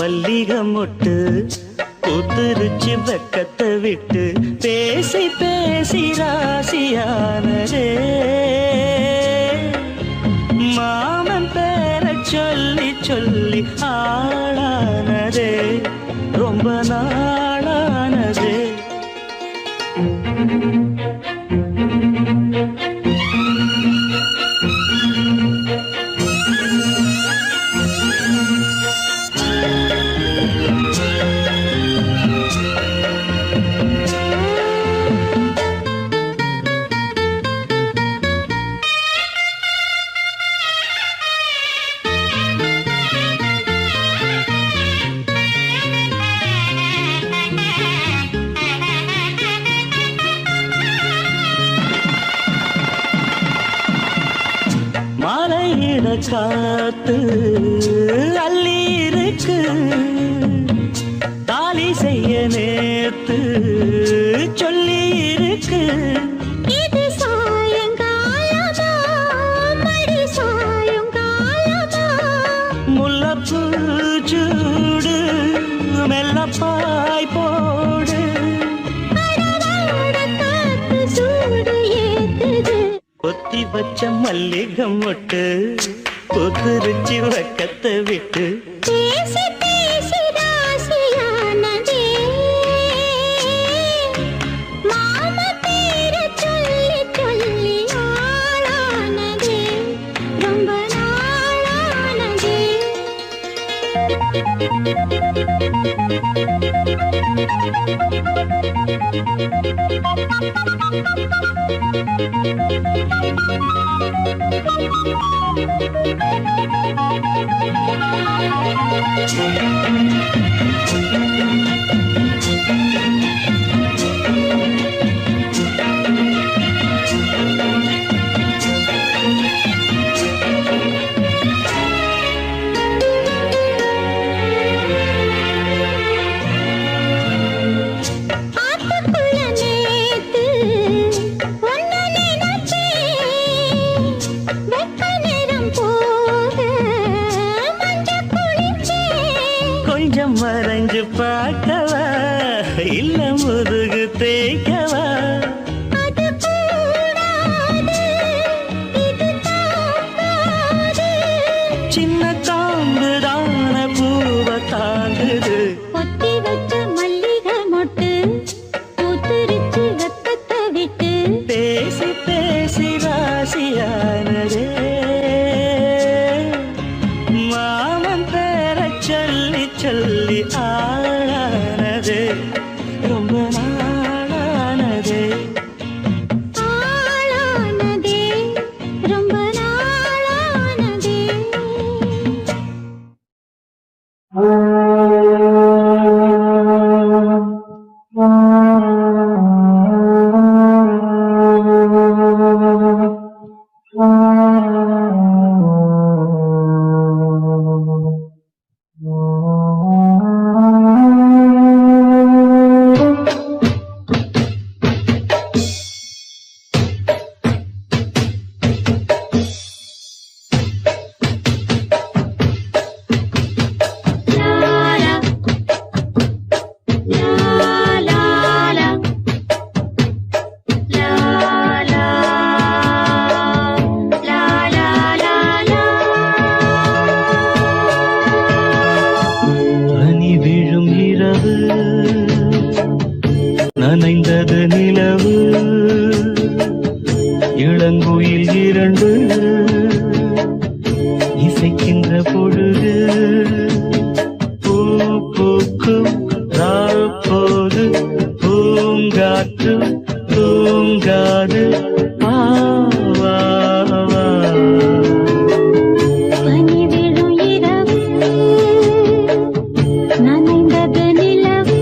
மல்லிகை மொட்டு பூத்துருச்சு வெக்கத்தை விட்டு பேசி பேசி ராசியானதே மாமன் பேர சொல்லி சொல்லி ஆளானதே ரொம்ப நாளானதே மாலையிட காத்து அள்ளி இருக்கு தாலி செய்ய நேத்து சொல்லி இருக்கு இது சாயங்காலமா மடி சாயங்காலமா முல்லப்பூ சூடு மெல்லப்பாய் போடு அடவாட காத்து சூடு ஏத்துது கொத்தி வச்ச மல்லிகை மொட்டு புதுரிச்சி வக்கத்தை விட்டு பேசி பேசி ராசியானதே மாம பேர சொல்லி சொல்லி ஆளானதே ரொம்ப நாளானதே ஆத்துக்குள்ள நேத்து ஒன்னு நினைச்சேன் வெக்க நேரம் போக மஞ்ச குளிச்சேன் கொஞ்சம் மறைஞ்சு பார்க்கவா இல்ல முதுகு தேய்க்கவா அது கூடாது இது தாங்காது சின்ன காம்புதான பூவை தாங்குது பொத்தி வச்ச மல்லிகை மொட்டு பூத்துருச்சு வெக்கத்தை விட்டு பேசி பேசி ராசியானதே மாமன் பேர சொல்லி சொல்லி ஆளானதே ரொம்ப நாளானதே ஆளானதே ரொம்ப நாளானதே பனி விழும் இரவு நனைந்தது நிலவு இளங்குயில் இரண்டு இசைக்கின்ற பொழுது பூ பூக்கும் ராப்போது பூங்காற்று தூங்காது வா, வா, வா. பனி விழும் இரவு நனைந்தது நிலவு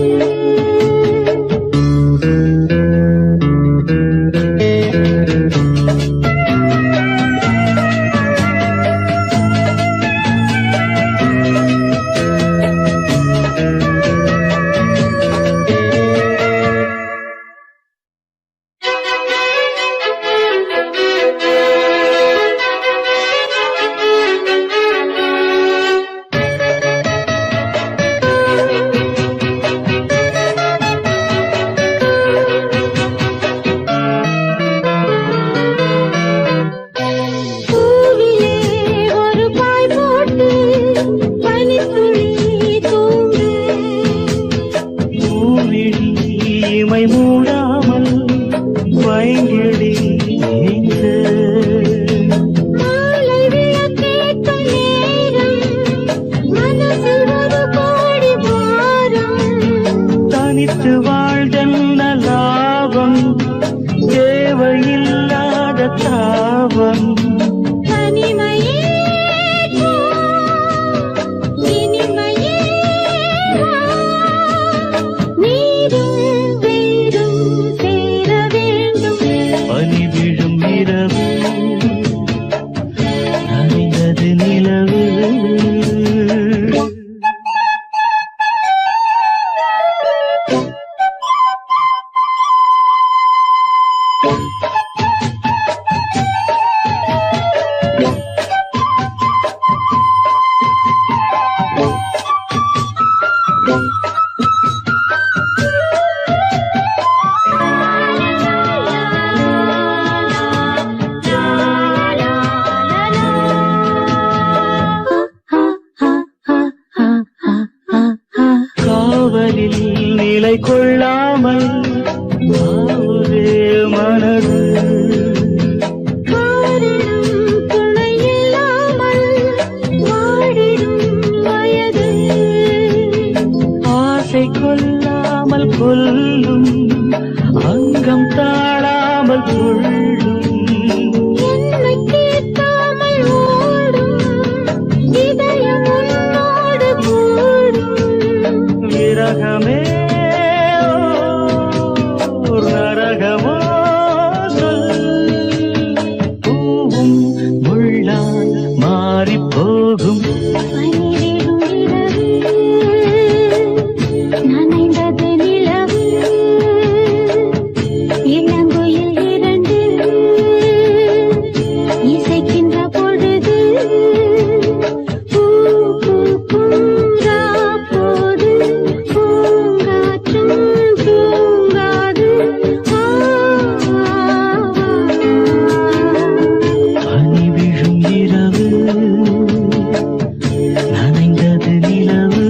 தனித்து வாழ்தென்ன லாபம் தேவையில்லாத தாபம் தனிமையே இனிமையே நீரும் வேரும் சேர வேண்டும் பனி விழும் இரவு நனைந்தது நிலவு காவலில் நிலை கொள்ளாமல் ஆவுதே மனது காரணம் துணையில்லாமல் வாடிடும் வயது ஆசை கொள்ளாமல் கொல்லும் அங்கம் தாழாமல் கொள்ளும் என்னை கேட்காமல் ஓடும் இதயம் உன்னோடு கூடும் விரகமே ஓர் நரகமோ சொல் பூவும் முள்ளால் மாறிப் போகும் பனிவிடும் இரவு நனைந்தது நிலவு இளங்குயில் இரண்டு இசைக்கின்ற பொழுது பூ பூக்கும் ராப்போது பூங்காற்றும் தூங்காது பனி விழும் இரவு நனைந்தது நிலவு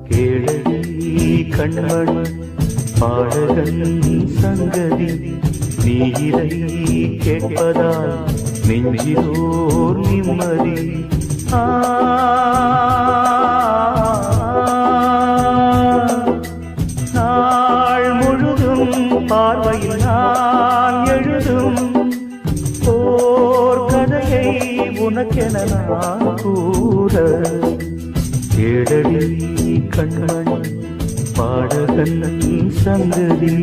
கேளடி கண்மணி பாடகன் சங்கதி நீரை கேட்பதால் நெஞ்சிலோர் நிம்மதி நாள் முழுதும் பார்வையில் நான் எழுதும் ஓர் கதையை உனக்கென நான் கூற கேடடி கண்மணி பாடகன் சங்கதி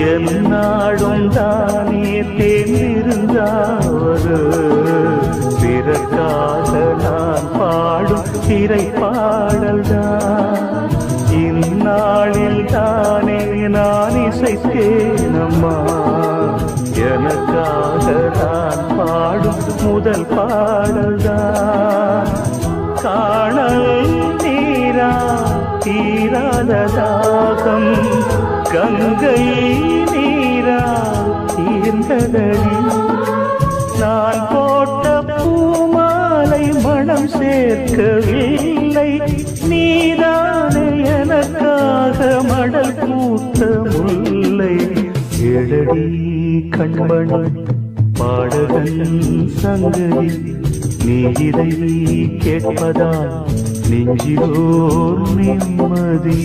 என்னாடும் தானே தேர்ந்திருந்தாரு பிறக்காக நான் பாடும் திரை பாடல்தான் இந்நாளில் தானே நான் இசைத்தேனம்மா எனக்காக நான் பாடும் முதல் பாடல்தான் காணல் நீரா தீராத தாகம் கங்கை நீரா தீர்ந்ததடி நான் போட்ட பூமாலை மனம் சேர்க்கவில்லை நீதானே எனக்காக மடல் பூத்த முல்லை எழடி கண்மணி பாடகன் சங்கதி நீ இதை கேட்பதால் நெஞ்சிலோர் நிம்மதி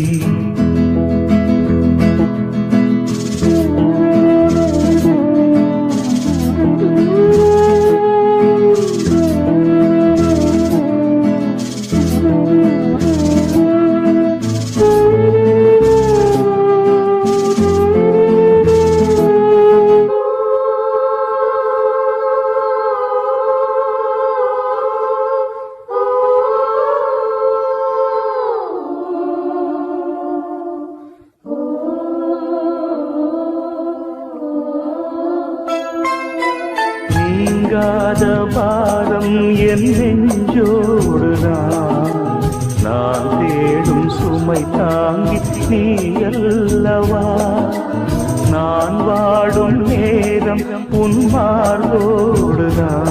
நீங்காத பாரம் என் நெஞ்சோடுதான் நான் தேடும் சுமை தாங்கி நீ அல்லவா நான் வாடும் நேரம் உன் மார்போடுதான்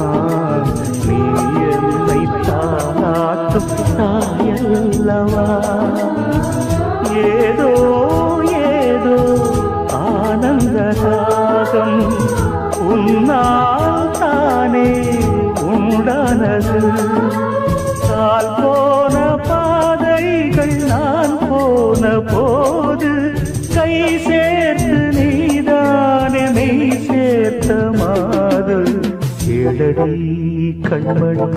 நீ என்னை தாளாட்டும் தாயல்லவா ஏதோ ஏதோ ஆனந்த ராகம் உன்னால் தானே உண்டானது கால் போன பாதைகள் நான் போன போது கை சேர்த்து நீதானே மெய் சேர்த்த மாது கேளடி கண்மணி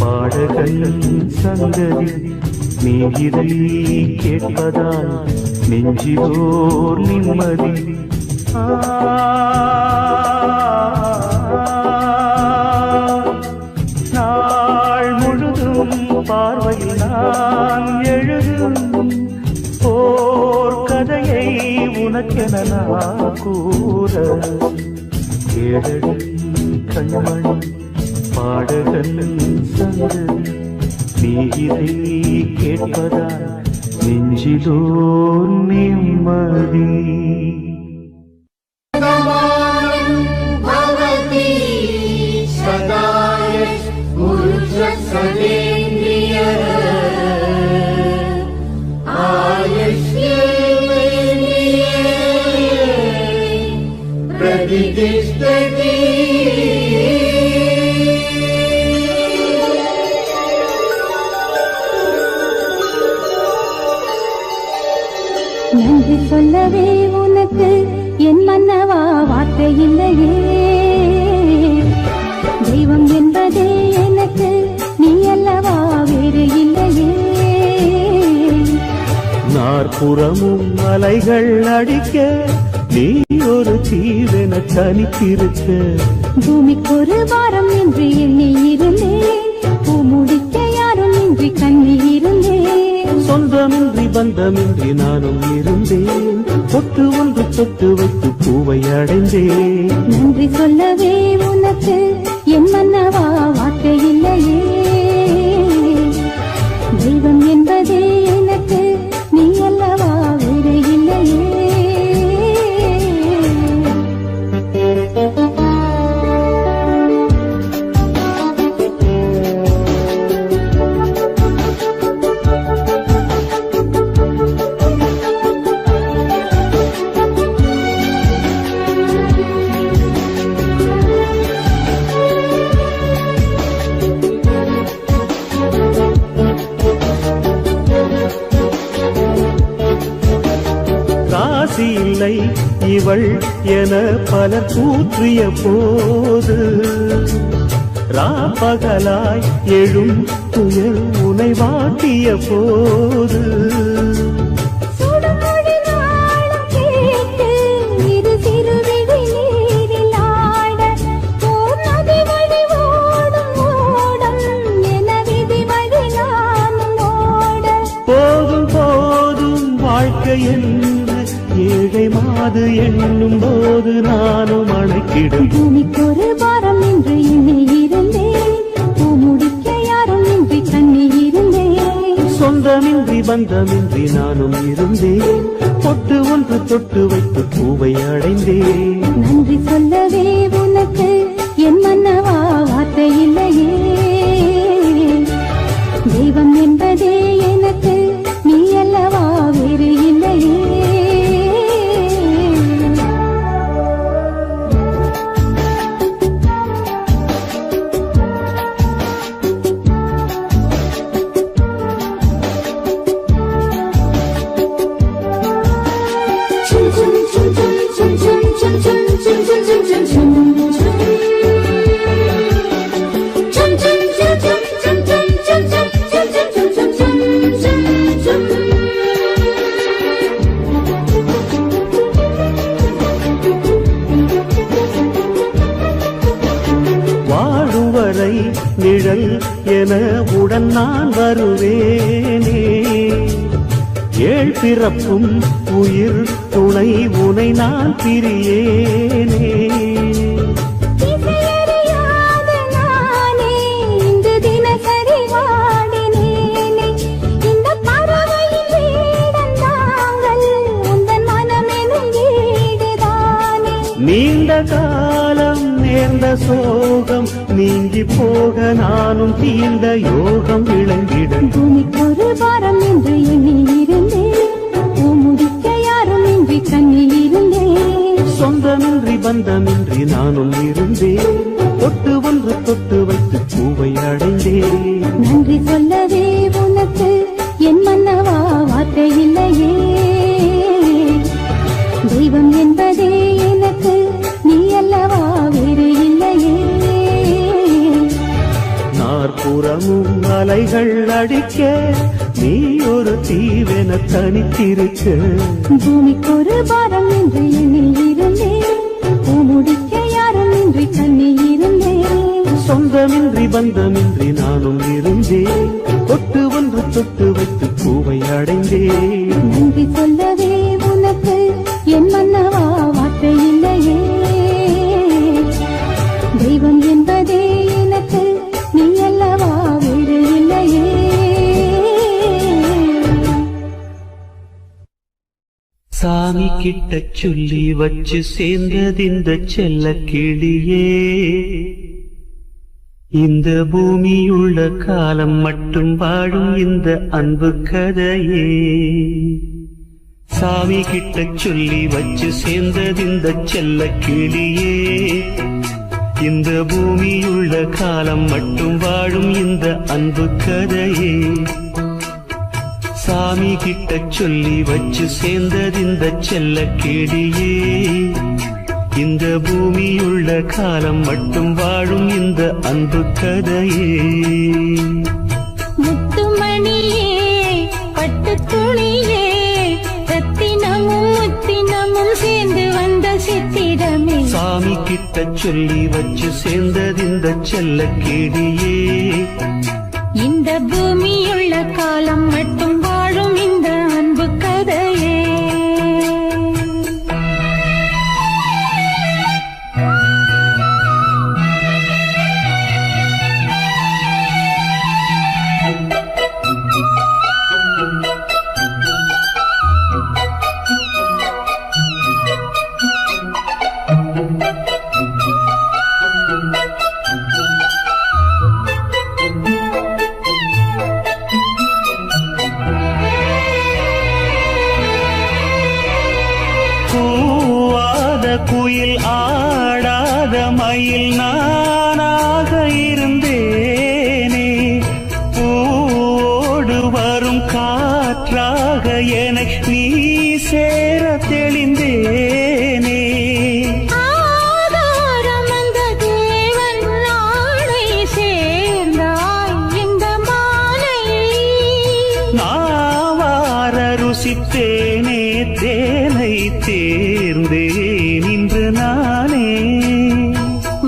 பாடகன் சங்கதி நீ இதை கேட்பதால் நெஞ்சிலோர் நிம்மதி நாள் முழுதும் பார்வையில் நான் எழுதும் ஓர் கதையை உனக்கென நான் கூற கேளடி கண்மணி பாடகன் சங்கதி நீ இதை கேட்பதால் நெஞ்சிலோ நிம்மதி நன்றி சொல்லவே உனக்கு என் மன்னவா வார்த்தை இல்லையே தெய்வம் என்பதே எனக்கு நீ அல்லவா வேறு இல்லையே நாற்புறமும் அலைகள் அடிக்க நீ ஒரு தீவென தனித்திருக்க பூமிக்கு ஒரு வாரம் என்று எண்ணி இருந்தேன் பூ முடிக்க யாரும் இன்றி கண்ணி இருந்தேன் சொந்தமின்றி பந்தமின்றி நானும் இருந்தேன் தொட்டு ஒன்று தொட்டு வைத்து பூவை அடைந்தேன் நன்றி சொல்லவே உனக்கு என் மன்னவா வார்த்தை இல்லையே தெய்வம் என்பதே எனக்கு நீ அல்லவா வேறு இல்லையே ராசி இல்லை இவள் என பல கூற்றிய போது ராப்பகலாய் எழும் புயல் உனை வாட்டிய போது போதும் போதும் வாழ்க்கை என்று ஏழை மாது எண்ணும் போது நானும் அணைக்கிடும் பூமிக்கு ஒரு வாரம் என்று எண்ணி இருந்தேன் பூ முடிக்க யாரும் இன்றி கண்ணி இருந்தேன் சொந்தமின்றி பந்தமின்றி நானும் இருந்தேன் தொட்டு ஒன்று தொட்டு வைத்து பூவை அடைந்தேன் நன்றி சொல்லவே உனக்கு என் மன்னவா வார்த்தை இல்லையே தெய்வம் என்பதே எனக்கு நீ அல்லவா வேறு இல்லையே நிழல் என உடன் நான் வருவேனே ஏழ் பிறப்பும் உயிர் துணை உனை நான் பிரியேனே நீண்ட காலம் நேர்ந்த சோகம் நீங்கி போக நானும் தீண்ட யோகம் விளங்கிட பூமிக்கொரு வாரம் என்று எண்ணி இருந்தேன் முடிக்க யாரும் இன்றி கண்ணில் இருந்தேன் சொந்தமின்றி பந்தமின்றி நானும் இருந்தேன் தொட்டு ஒன்று தொட்டு வைத்து பூவை அடைந்தேன் நன்றி சொல்லவே உனக்கு என் மன்னவா வார்த்தை இல்லையே தெய்வம் என்பதே எனக்கு நீ அல்லவா வேறு இல்லையே நாற்புறமும் அலைகள் அடிக்க நீ ஒரு தீவென தனித்திருக்க பூமிக்கொரு பாரம் என்று எண்ணில் இருந்தேன் முடிக்க யாரும் இன்றி கண்ணில் இருந்தேன் சொந்தமின்றி பந்தமின்றி நானும் இருந்தேன் தொட்டு ஒன்று தொட்டு வைத்து பூவை அடைந்தேன் நன்றி சொல்லவே உனக்கு என் மன்னவா வார்த்தை இல்லையே தெய்வம் என்பதே எனக்கு நீ அல்லவா வேறு இல்லையே சாமி கிட்ட சொல்லி வச்சு சேர்ந்தது இந்த செல்ல கிளியே இந்த பூமியுள்ள காலம் மட்டும் வாழும் இந்த அன்பு கதையே சாமி கிட்ட சொல்லி வச்சு சேர்ந்தது இந்த செல்ல கிளியே இந்த பூமியுள்ள காலம் மட்டும் வாழும் இந்த அன்பு கதையே சாமி கிட்ட சொல்லி வச்சு சேர்ந்தது இந்த செல்ல கிளியே இந்த பூமியுள்ள காலம் மட்டும் வாழும் இந்த அன்பு கதையே முத்துமணியே பட்டு துணியே ரத்தினமும் முத்தினமும் சேர்ந்து வந்த சித்திரமே சாமி கிட்ட சொல்லி வச்சு சேர்ந்தது இந்த செல்ல கிளியே இந்த பூமியுள்ள காலம் மட்டும் வாழும் இந்த அன்பு கதையே குயில் ஆடாத மயில் நானாக இருந்தேனே பூவோடு வரும் காற்றாக என நீ சேர தெளிந்தேனே ஆதாரம் அந்த தேவன் நாளை சேர்ந்தாய் இந்த மாலையை நாவார ருசித்தேனே தேனை தேர்ந்தேன் இன்று நானே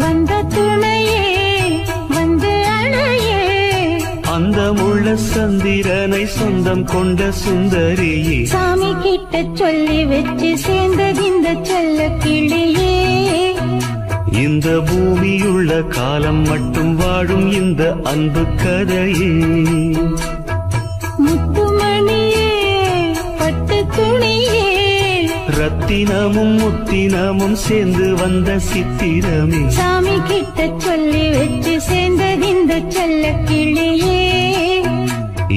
வந்த துணையே வந்து அணையே அந்த முள்ள சந்திரனை சொந்தம் கொண்ட சுந்தரியே சாமி கிட்ட சொல்லி வச்சு சேர்ந்தது இந்த செல்ல கிளியே இந்த பூமியுள்ள காலம் மட்டும் வாழும் இந்த அன்பு கதையே முத்துமணியே பட்டு துணியே ரத்தினமும் முத்தினமும் சேர்ந்து வந்த சித்திரமே சாமி கிட்ட சொல்லி வச்சு சேர்ந்தது இந்த செல்ல கிளியே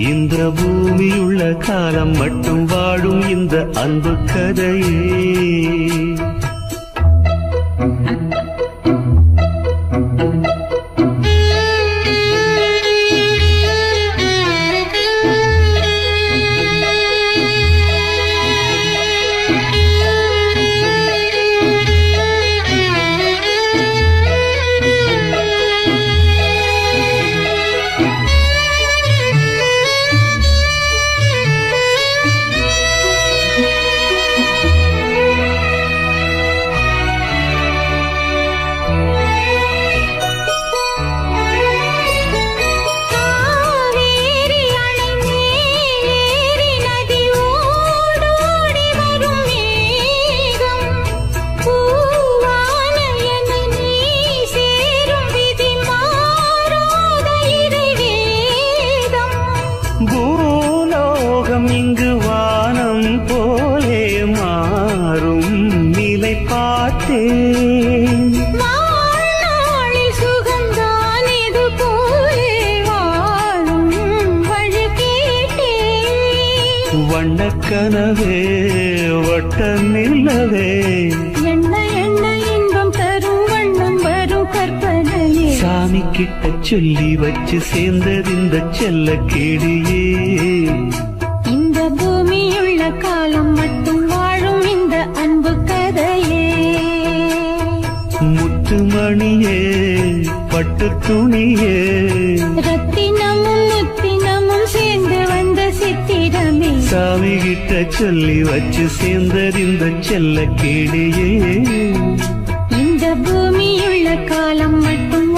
இந்த பூமியுள்ள காலம் மட்டும் வாழும் இந்த அன்பு கதையே பூலோகம் இங்கு வானம் போலே மாறும் நிலை பார்த்து பார்த்தேன். வாழ்நாளில் சுகம்தான் இது போலே வாழும் வழி கேட்டேன். வண்ணக்கனவே வட்ட நிலவே எண்ண எண்ண இன்பம் தரும் வண்ணம் வரும் கற்பனையே. சாமி கிட்ட சொல்லி வச்சு சேர்ந்தது இந்த செல்ல கேடியே. இந்த பூமியுள்ள காலம் மட்டும் வாழும் இந்த அன்பு கதையே. முத்துமணியே பட்டு துணியே ரத்தினமும் முத்தினமும் சேர்ந்து வந்த சித்திரமே. சாமி கிட்ட சொல்லி வச்சு சேர்ந்தது இந்த செல்ல கேடியே. இந்த பூமியுள்ள காலம் மட்டும்